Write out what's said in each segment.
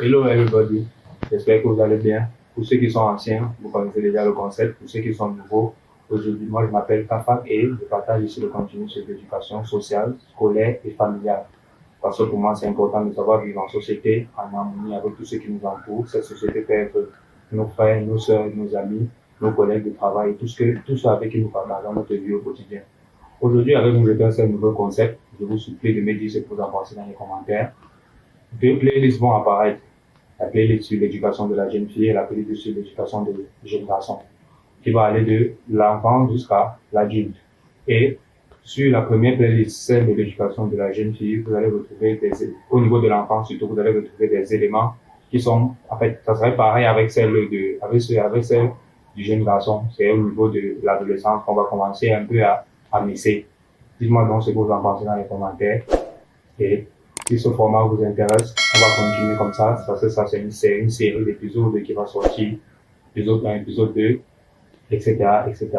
Hello everybody, j'espère que vous allez bien. Pour ceux qui sont anciens, vous connaissez déjà le concept. Pour ceux qui sont nouveaux, aujourd'hui, moi je m'appelle Kafak et je partage ici le contenu sur l'éducation sociale, scolaire et familiale. Parce que pour moi, c'est important de savoir vivre en société, en harmonie avec tous ceux qui nous entourent. Cette société peut être nos frères, nos sœurs, nos amis, nos collègues de travail, tout ce avec qui nous partageons notre vie au quotidien. Aujourd'hui, avec vous, je vais un nouveau concept. Je vous supplie de me dire ce que vous en pensez dans les commentaires. Deux playlists vont apparaître. La playlist sur l'éducation de la jeune fille et la playlist sur l'éducation de jeune garçon, qui va aller de l'enfant jusqu'à l'adulte. Et sur la première playlist, celle de l'éducation de la jeune fille, vous allez retrouver au niveau de l'enfant surtout, vous allez retrouver des éléments qui sont, en fait, ça serait pareil avec avec celle du jeune garçon. C'est au niveau de l'adolescence qu'on va commencer un peu à mixer. Dites-moi donc ce que vous en pensez dans les commentaires. Et si ce format vous intéresse, on va continuer comme ça, parce que ça, c'est une série d'épisodes qui va sortir, épisode 1, épisode 2, etc., etc.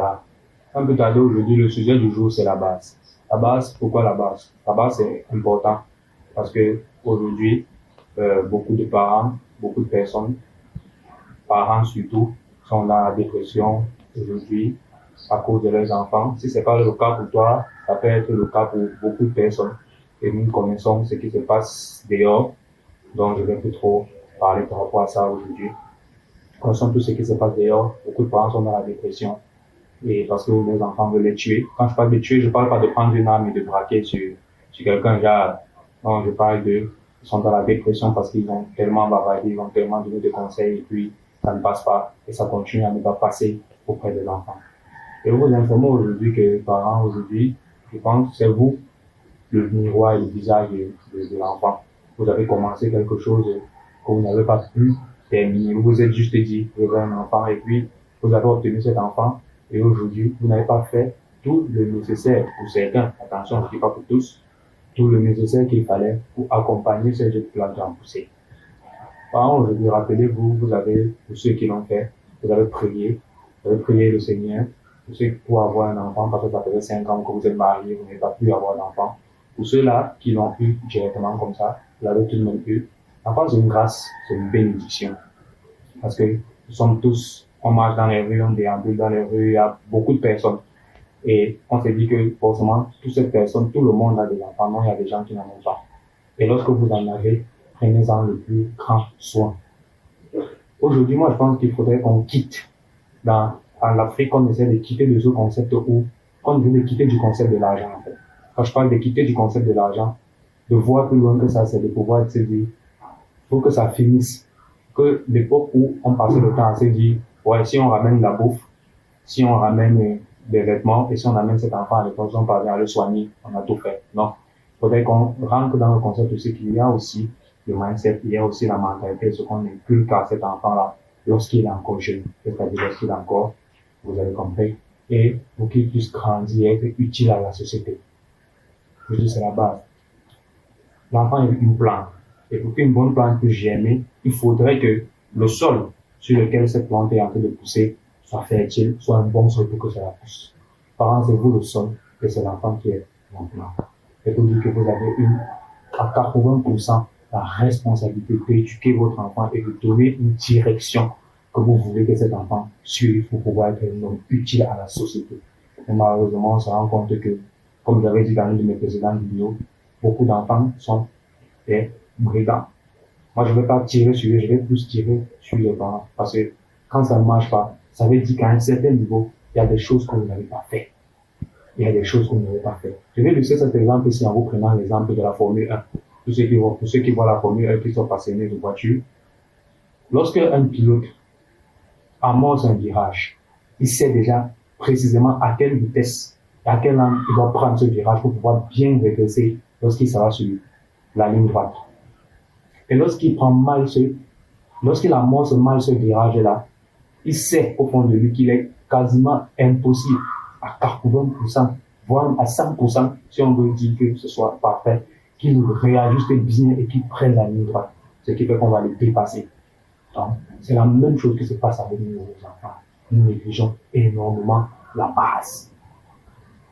Un peu tardé aujourd'hui, le sujet du jour, c'est la base. La base, pourquoi la base? La base, c'est important, parce que aujourd'hui, beaucoup de parents, beaucoup de personnes, parents surtout, sont dans la dépression aujourd'hui à cause de leurs enfants. Si c'est pas le cas pour toi, ça peut être le cas pour beaucoup de personnes. Et nous connaissons ce qui se passe dehors, donc je vais plus trop parler par rapport à ça aujourd'hui. Connaissons tout ce qui se passe dehors. Beaucoup de parents sont dans la dépression et parce que les enfants veulent les tuer. Quand je parle de tuer, je parle pas de prendre une arme et de braquer sur quelqu'un, genre, non, je parle ils sont dans la dépression parce qu'ils ont tellement bavardé, ils ont tellement donné de conseils et puis ça ne passe pas et ça continue à ne pas passer auprès des enfants. Et vous informez aujourd'hui que les parents aujourd'hui, je pense, c'est vous le miroir et le visage de l'enfant. Vous avez commencé quelque chose que vous n'avez pas pu terminer. Vous vous êtes juste dit, vous avez un enfant et puis vous avez obtenu cet enfant et aujourd'hui, vous n'avez pas fait tout le nécessaire pour certains. Attention, je ne dis pas pour tous. Tout le nécessaire qu'il fallait pour accompagner ce jeune plan en poussée. Par contre, aujourd'hui, rappelez-vous, vous avez, pour ceux qui l'ont fait, vous avez prié le Seigneur, pour avoir un enfant, parce que ça faisait 5 ans que vous êtes mariés, vous n'avez pas pu avoir d'enfant. Pour ceux-là qui l'ont eu directement comme ça, vous l'avez tout de même eu. L'enfant, c'est une grâce, c'est une bénédiction. Parce que nous sommes tous, on marche dans les rues, on déambule dans les rues, il y a beaucoup de personnes. Et on se dit que forcément, toutes ces personnes, tout le monde a des enfants, non, il y a des gens qui n'en ont pas. Et lorsque vous en avez, prenez-en le plus grand soin. Aujourd'hui, moi, je pense qu'il faudrait qu'on quitte en Afrique, on essaie de quitter de ce concept où, on veut quitter du concept de l'argent, en fait. Quand je parle de quitter du concept de l'argent, de voir plus loin que ça, c'est de pouvoir se dire, faut que ça finisse. Que l'époque où on passait le temps à se dire, ouais, si on ramène la bouffe, si on ramène des vêtements, et si on amène cet enfant à l'école, si on parvient à le soigner, on a tout fait. Non. Il faudrait qu'on rentre dans le concept aussi qu'il y a aussi le mindset, il y a aussi la mentalité, ce qu'on inculque à cet enfant-là lorsqu'il est encore jeune, c'est-à-dire lorsqu'il est encore, vous avez compris, et pour qu'il puisse grandir et être utile à la société. Je dis, c'est la base. L'enfant est une plante. Et pour qu'une bonne plante puisse germer, il faudrait que le sol sur lequel cette plante est en train de pousser soit fertile, soit un bon sol pour que cela pousse. Parents, c'est vous le sol, et c'est l'enfant qui est la plante. Et pour dire que vous avez à 80%, la responsabilité d'éduquer votre enfant et de donner une direction que vous voulez que cet enfant suive pour pouvoir être un homme utile à la société. Et malheureusement, on se rend compte que, comme j'avais dit dans une de mes précédentes vidéos, beaucoup d'enfants sont des brigands. Moi, je ne vais pas tirer sur eux, je vais plus tirer sur les parents. Parce que quand ça ne marche pas, ça veut dire qu'à un certain niveau, il y a des choses que vous n'avez pas fait. Il y a des choses que vous n'avez pas fait. Je vais laisser cet exemple ici en vous prenant l'exemple de la Formule 1. Pour ceux qui voient la Formule 1 qui sont passionnés de voiture, lorsque un pilote amorce un virage, il sait déjà précisément à quelle vitesse et à quel angle il doit prendre ce virage pour pouvoir bien réverser lorsqu'il sera sur la ligne droite. Et lorsqu'il amorce mal ce virage-là, il sait au fond de lui qu'il est quasiment impossible à 80%, voire à 100%, si on veut dire que ce soit parfait, qu'il réajuste bien et qu'il prenne la ligne droite. Ce qui fait qu'on va le dépasser. Donc, c'est la même chose qui se passe avec nos enfants. Nous négligeons énormément la base.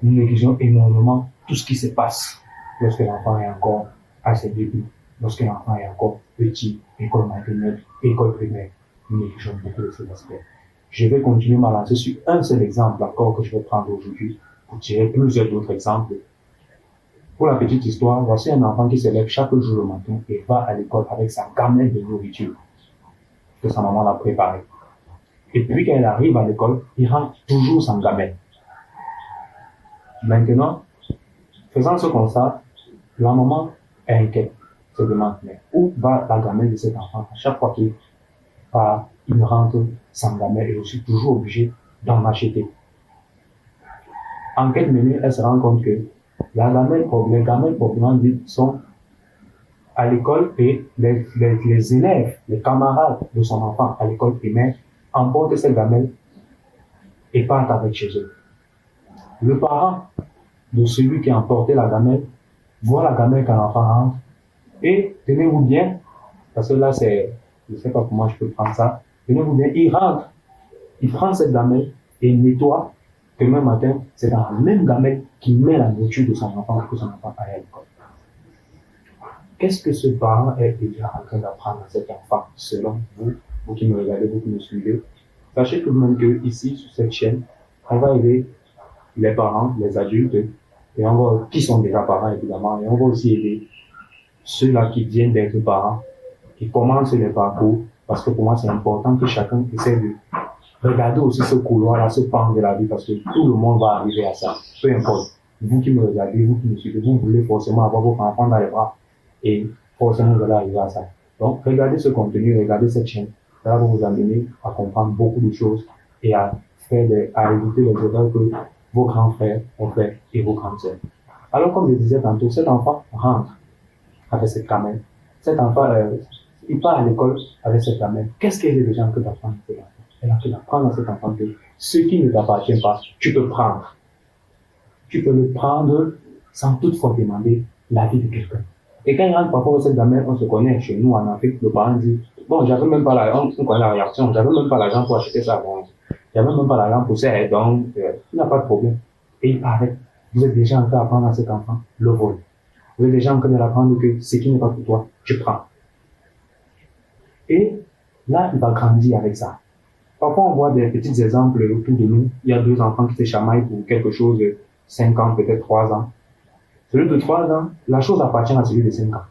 Nous négligeons énormément tout ce qui se passe lorsque l'enfant est encore à ses débuts lorsqu'un enfant est encore petit, école maternelle, école primaire, nous négligeons beaucoup de ces aspects. Je vais continuer ma lancée sur un seul exemple d'accord que je vais prendre aujourd'hui pour tirer plusieurs autres exemples. Pour la petite histoire, voici un enfant qui se lève chaque jour le matin et va à l'école avec sa gamelle de nourriture que sa maman l'a préparée. Et puis quand il arrive à l'école, il rentre toujours sans gamelle. Maintenant, faisant ce constat, la maman est inquiète, se demande, mais où va la gamelle de cet enfant? À chaque fois qu'il part, il rentre sans gamelle et je suis toujours obligé d'en acheter. Enquête menée, elle se rend compte que les gamelles proprement dites sont à l'école et les élèves, les camarades de son enfant à l'école primaire emportent ces gamelles et partent avec chez eux. Le parent de celui qui a emporté la gamelle voit la gamelle quand l'enfant rentre et tenez-vous bien, parce que là c'est, je ne sais pas comment je peux prendre ça, tenez-vous bien, il rentre, il prend cette gamelle et il nettoie. Demain matin, c'est dans la même gamelle qu'il met la nourriture de son enfant pour que son enfant aille à l'école. Qu'est-ce que ce parent est déjà en train d'apprendre à cet enfant, selon vous, vous qui me regardez, vous qui me suivez? Sachez tout de même que ici, sur cette chaîne, on va aider les parents, les adultes, et on va, qui sont déjà parents évidemment, et on va aussi aider ceux-là qui viennent d'être parents, qui commencent les parcours, parce que pour moi c'est important que chacun essaie de regarder aussi ce couloir-là, ce pan de la vie, parce que tout le monde va arriver à ça, peu importe. Vous qui me regardez, vous qui me suivez, vous voulez forcément avoir votre enfant dans les bras, et forcément vous allez arriver à ça. Donc regardez ce contenu, regardez cette chaîne, ça va vous amener à comprendre beaucoup de choses et à éviter les erreurs que vos grands frères ont fait et vos grandes sœurs. Alors comme je disais tantôt, cet enfant rentre avec cette gamelle. Cet enfant, il part à l'école avec cette gamelle. Qu'est-ce qu'elle est déjà en train d'apprendre à cet enfant? Elle a en train d'apprendre à cet enfant que ce qui ne t'appartient pas, tu peux prendre. Tu peux le prendre sans toutefois demander l'avis de quelqu'un. Et quand il rentre parfois avec cette gamelle, on se connaît chez nous en Afrique, le parent dit, bon, j'avais même pas l'argent, on connaît la réaction, j'avais même pas l'argent pour acheter ça, bon, j'avais même pas l'argent pour ça, donc, il n'y a pas de problème. Et il paraît, vous êtes déjà en train d'apprendre à cet enfant le vol. Vous êtes déjà en train d'apprendre que ce qui n'est pas pour toi, tu prends. Et là, il va grandir avec ça. Parfois, on voit des petits exemples autour de nous. Il y a 2 enfants qui se chamaillent pour quelque chose de 5 ans, peut-être 3 ans. Celui de 3 ans, la chose appartient à celui de 5 ans.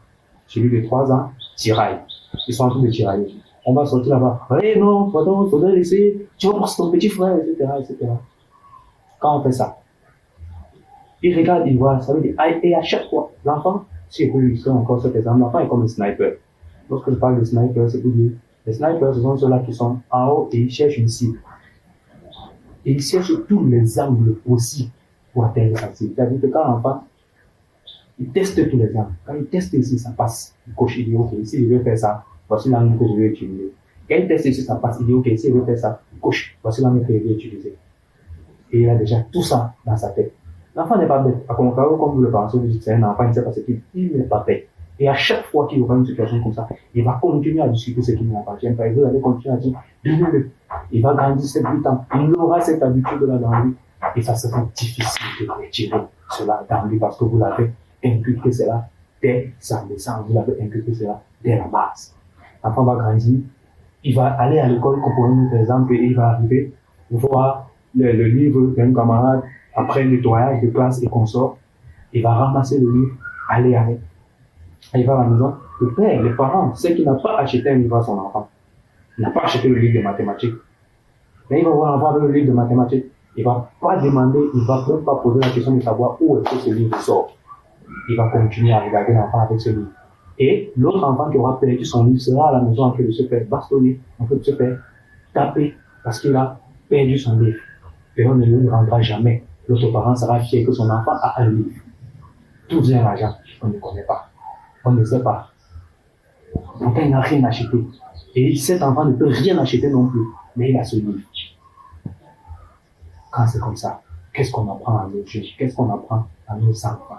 Celui de 3 ans, tiraille. Ils sont en train de tirailler. On va sortir là-bas. Eh non, pardon, faudrait laisser, tu vas voir ton petit frère, etc., etc. Quand on fait ça, il regarde, il voit, ça veut dire, et à chaque fois, l'enfant, si je peux illustrer encore cet exemple, l'enfant est comme un sniper. Lorsque je parle de sniper, c'est pour dire, les snipers, ce sont ceux-là qui sont en haut et ils cherchent une cible. Et ils cherchent tous les angles possibles pour atteindre sa cible. C'est-à-dire que quand l'enfant, il teste tous les angles. Quand il teste ici, ça passe. Il coche, il dit, ok, si je veux faire ça, voici l'angle que je vais utiliser. Quand il teste ici, ça passe. Il dit, ok, si je veux faire ça, il coche, voici l'angle que je vais utiliser. Et il a déjà tout ça dans sa tête. L'enfant n'est pas bête. À contrario, comme vous le pensez, vous dites, c'est un enfant, il ne sait pas ce qu'il il n'est pas bête. Et à chaque fois qu'il aura une situation comme ça, il va continuer à discuter ce qui ne l'appartient pas. Et vous allez continuer à dire, donnez-le. Il va grandir 7-8 ans. Il aura cette habitude-là dans lui. Et ça sera difficile de retirer cela dans lui parce que vous l'avez inculqué cela dès sa naissance. Vous l'avez inculqué cela dès la base. L'enfant va grandir. Il va aller à l'école, pour un autre exemple, et il va arriver, voir le livre d'un camarade après le nettoyage de classe et consort. Il va ramasser le livre, aller avec. Il va à la maison, le père, les parents, ceux qui n'ont pas acheté un livre à son enfant, il n'a pas acheté le livre de mathématiques. Mais il va voir avoir le livre de mathématiques. Il ne va pas demander, il ne va même pas poser la question de savoir où est-ce que ce livre sort. Il va continuer à regarder l'enfant avec ce livre. Et l'autre enfant qui aura perdu son livre sera à la maison en train de se faire bastonner, en train de se faire taper parce qu'il a perdu son livre. Et on ne lui rendra jamais. L'autre parent sera fier que son enfant a un livre. D'où vient l'argent? On ne connaît pas. On ne sait pas. Pourtant, il n'a rien acheté. Et cet enfant ne peut rien acheter non plus. Mais il a ce livre. Quand c'est comme ça, qu'est-ce qu'on apprend à nos jeunes? Qu'est-ce qu'on apprend à nos enfants?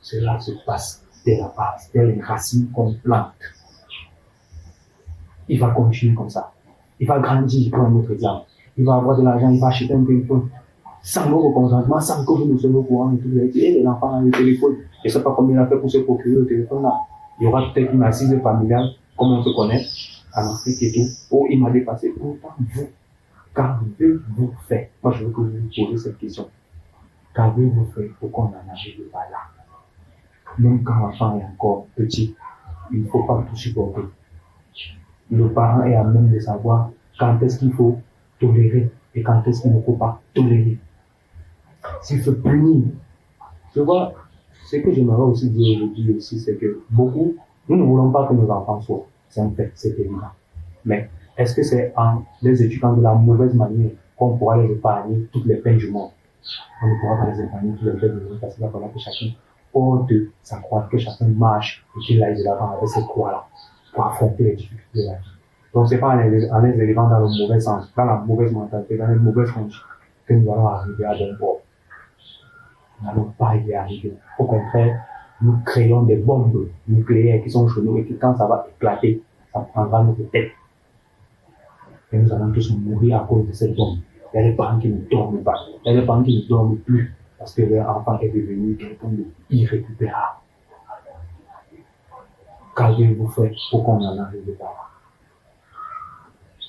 Cela se passe dès la base, dès les racines qu'on plante. Il va continuer comme ça. Il va grandir, pour un autre exemple. Il va avoir de l'argent, il va acheter un téléphone. Sans votre consentement, sans que vous ne soyez au courant et tout. Et l'enfant a le téléphone. Je ne sais pas combien il a fait pour se procurer le téléphone là. Il y aura peut-être une assise familiale, comme on se connaît, en Afrique et tout. Oh, il m'a dépassé. Pourtant, vous, qu'avez-vous fait? Moi, je veux que vous vous posez cette question. Qu'avez-vous fait pour qu'on en arrive pas là? Même quand l'enfant est encore petit, il ne faut pas tout supporter. Le parent est à même de savoir quand est-ce qu'il faut tolérer et quand est-ce qu'il ne faut pas tolérer. S'il faut punir, tu vois, ce que j'aimerais aussi dire aujourd'hui aussi, c'est que beaucoup, nous ne voulons pas que nos enfants soient. C'est un fait, c'est évident. Mais est-ce que c'est en les éduquant de la mauvaise manière qu'on pourra les épargner toutes les peines du monde? On ne pourra pas les épargner toutes les peines du monde parce qu'il va falloir que chacun porte sa croix, que chacun marche et qu'il aille de l'avant avec cette croix-là pour affronter les difficultés de la vie. Donc c'est pas en les élevant dans le mauvais sens, dans la mauvaise mentalité, dans les mauvaises conduites que nous allons arriver à bon port. Nous n'allons pas y arriver. Au contraire, nous créons des bombes nucléaires qui sont chez nous et que quand ça va éclater, ça prendra notre tête. Et nous allons tous mourir à cause de cette bombe. Il y a des parents qui ne dorment pas. Il y a des parents qui ne dorment plus parce que leur enfant est devenu quelqu'un d'irrécupérable. Qu'avez-vous fait pour qu'on en arrive là?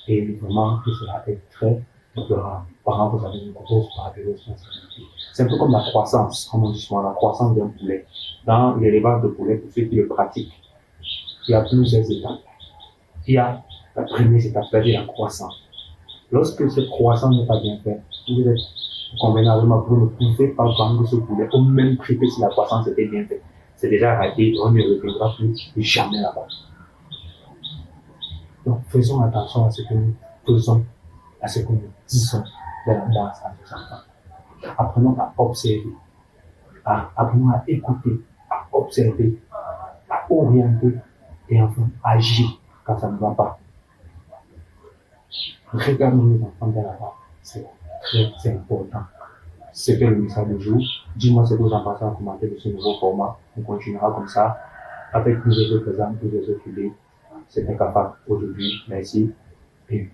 Et vraiment, tout cela est très déplorable. Parents, vous avez une grosse part de responsabilité. C'est un peu comme la croissance, comme on dit souvent, la croissance d'un poulet. Dans l'élevage de poulet, pour ceux qui le pratiquent, il y a plusieurs étapes. Il y a la première étape, c'est-à-dire la croissance. Lorsque cette croissance n'est pas bien faite, vous êtes convenable, vous ne pouvez pas vendre ce poulet au même prix que si la croissance était bien faite. C'est déjà raté, on ne reviendra plus jamais là-bas. Donc, faisons attention à ce que nous faisons, à ce que nous disons de la base à nos enfants. Apprenons à observer, apprenons à écouter, à observer, à orienter et enfin agir quand ça ne va pas. Regardons nos enfants de là-bas, c'est très important. C'était le message du jour. Dis-moi ce que vous en pensez en commentaire de ce nouveau format. On continuera comme ça avec plusieurs autres exemples, plusieurs autres idées. C'était capable aujourd'hui. Merci. Et